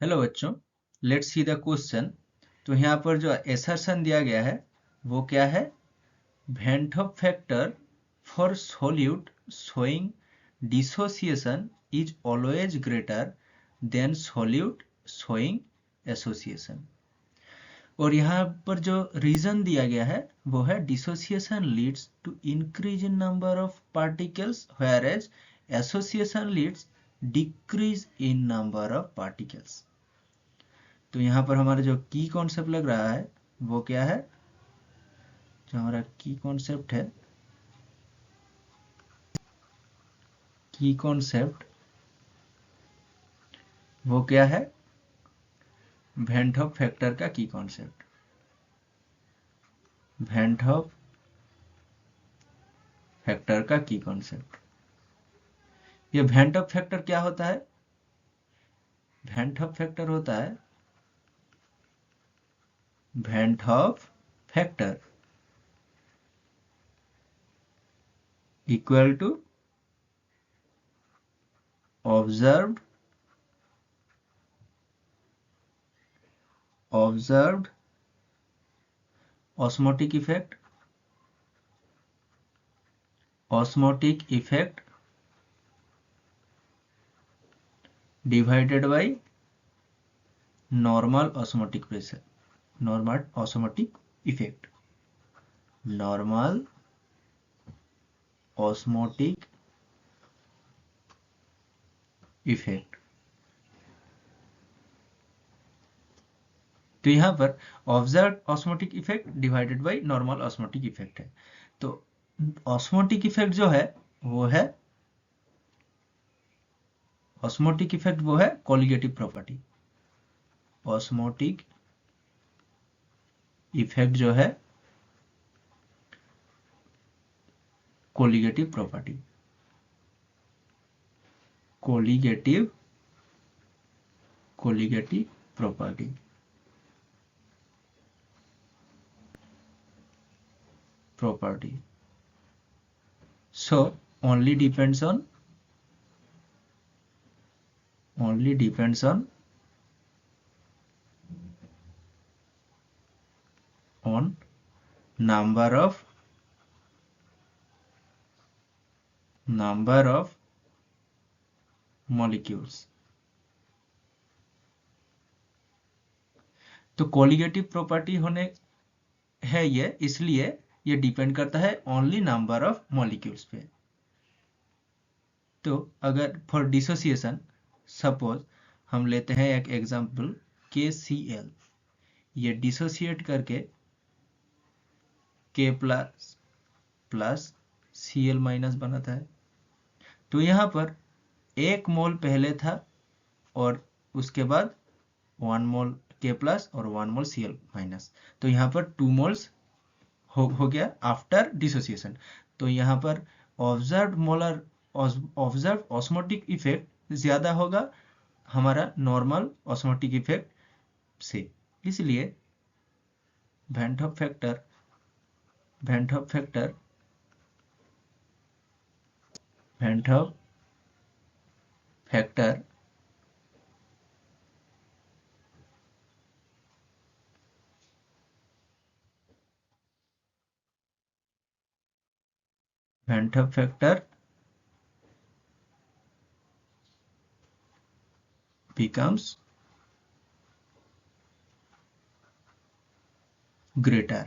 Hello बच्चों, let's see the question. तो यहाँ पर जो एसर्शन दिया गया है वो क्या है? Van't Hoff factor for solute showing dissociation is always greater than solute showing association। और यहाँ पर जो रीजन दिया गया है वो है dissociation leads to increase in number of particles whereas association leads decrease in number of particles. तो यहाँ पर हमारा जो की कॉन्सेप्ट लग रहा है वो क्या है? जो हमारा की कॉन्सेप्ट है, की कॉन्सेप्ट वो क्या है? वैन हॉफ फैक्टर का की कॉन्सेप्ट। वैन हॉफ फैक्टर का की कॉन्सेप्ट। ये वैन हॉफ फैक्टर क्या होता है? वैन हॉफ फैक्टर होता है van Hoff factor equal to observed osmotic effect divided by normal osmotic pressure, normal osmotic effect, normal osmotic effect। तो यहाँ पर observe osmotic effect divided by normal osmotic effect है। तो ऑस्मोटिक इफेक्ट जो है वो है कोलिगेटिव प्रॉपर्टी। ऑस्मोटिक इफेक्ट जो है colligative property, colligative property. So only depends on number of molecules। तो कोलिगेटिव प्रॉपर्टी होने है ये, इसलिए ये डिपेंड करता है ओनली नंबर ऑफ मॉलिक्यूल्स पे। तो अगर फॉर डिसोसिएशन सपोज हम लेते हैं एक एग्जांपल KCl, ये डिसोसिएट करके K प्लस Cl माइनस बनाता है। तो यहाँ पर 1 मोल पहले था और उसके बाद 1 मोल K प्लस और 1 मोल Cl माइनस, तो यहाँ पर 2 मोल्स हो गया आफ्टर डिसोसिएशन। तो यहाँ पर ऑब्जर्व ऑस्मोटिक इफेक्ट ज्यादा होगा हमारा नॉर्मल ऑस्मोटिक इफेक्ट से, इसलिए van Hoff factor becomes greater।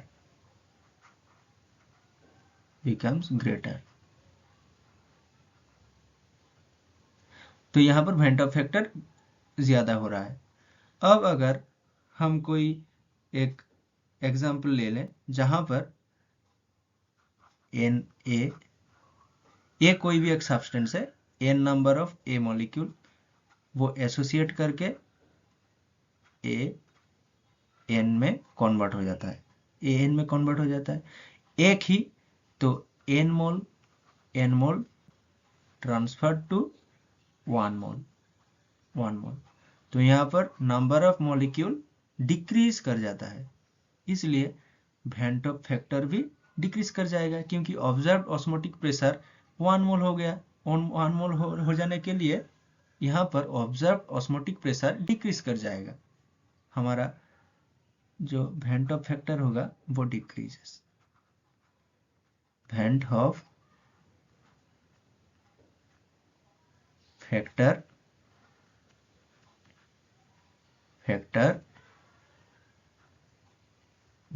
तो यहाँ पर वैन हॉफ फैक्टर ज्यादा हो रहा है। अब अगर हम कोई एक एग्जाम्पल ले लें जहां पर ए कोई भी एक सब्सटेंस है, n number of A molecule, वो एसोसिएट करके एन में कन्वर्ट हो जाता है, एन में कन्वर्ट हो जाता है एक ही। तो एन मोल ट्रांसफर टू 1 मोल। तो यहाँ पर नंबर ऑफ मॉलिक्यूल डिक्रीज कर जाता है, इसलिए वैन हॉफ फैक्टर भी डिक्रीज कर जाएगा, क्योंकि ऑब्जर्व ऑस्मोटिक प्रेशर 1 मोल हो गया। 1 मोल हो जाने के लिए यहाँ पर ऑब्जर्व ऑस्मोटिक प्रेशर डिक्रीज कर जाएगा, हमारा जो वेंट ऑफ फैक्टर होगा वो decreases. Went of factor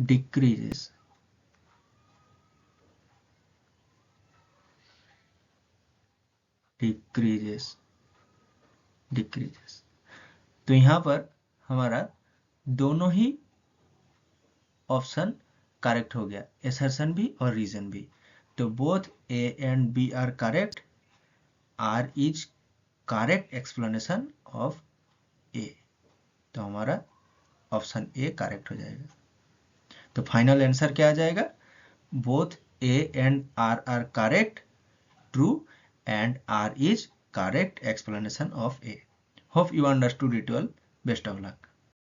decreases तो यहाँ पर हमारा दोनों ही ऑप्शन करेक्ट हो गया, एसर्शन भी और रीजन भी। तो both A and B are correct, R is correct explanation of A. तो हमारा ऑप्शन ए करेक्ट हो जाएगा। तो फाइनल आंसर क्या आ जाएगा? Both A and R correct, true, and R is correct explanation of A. Hope you understood it well. Best of luck.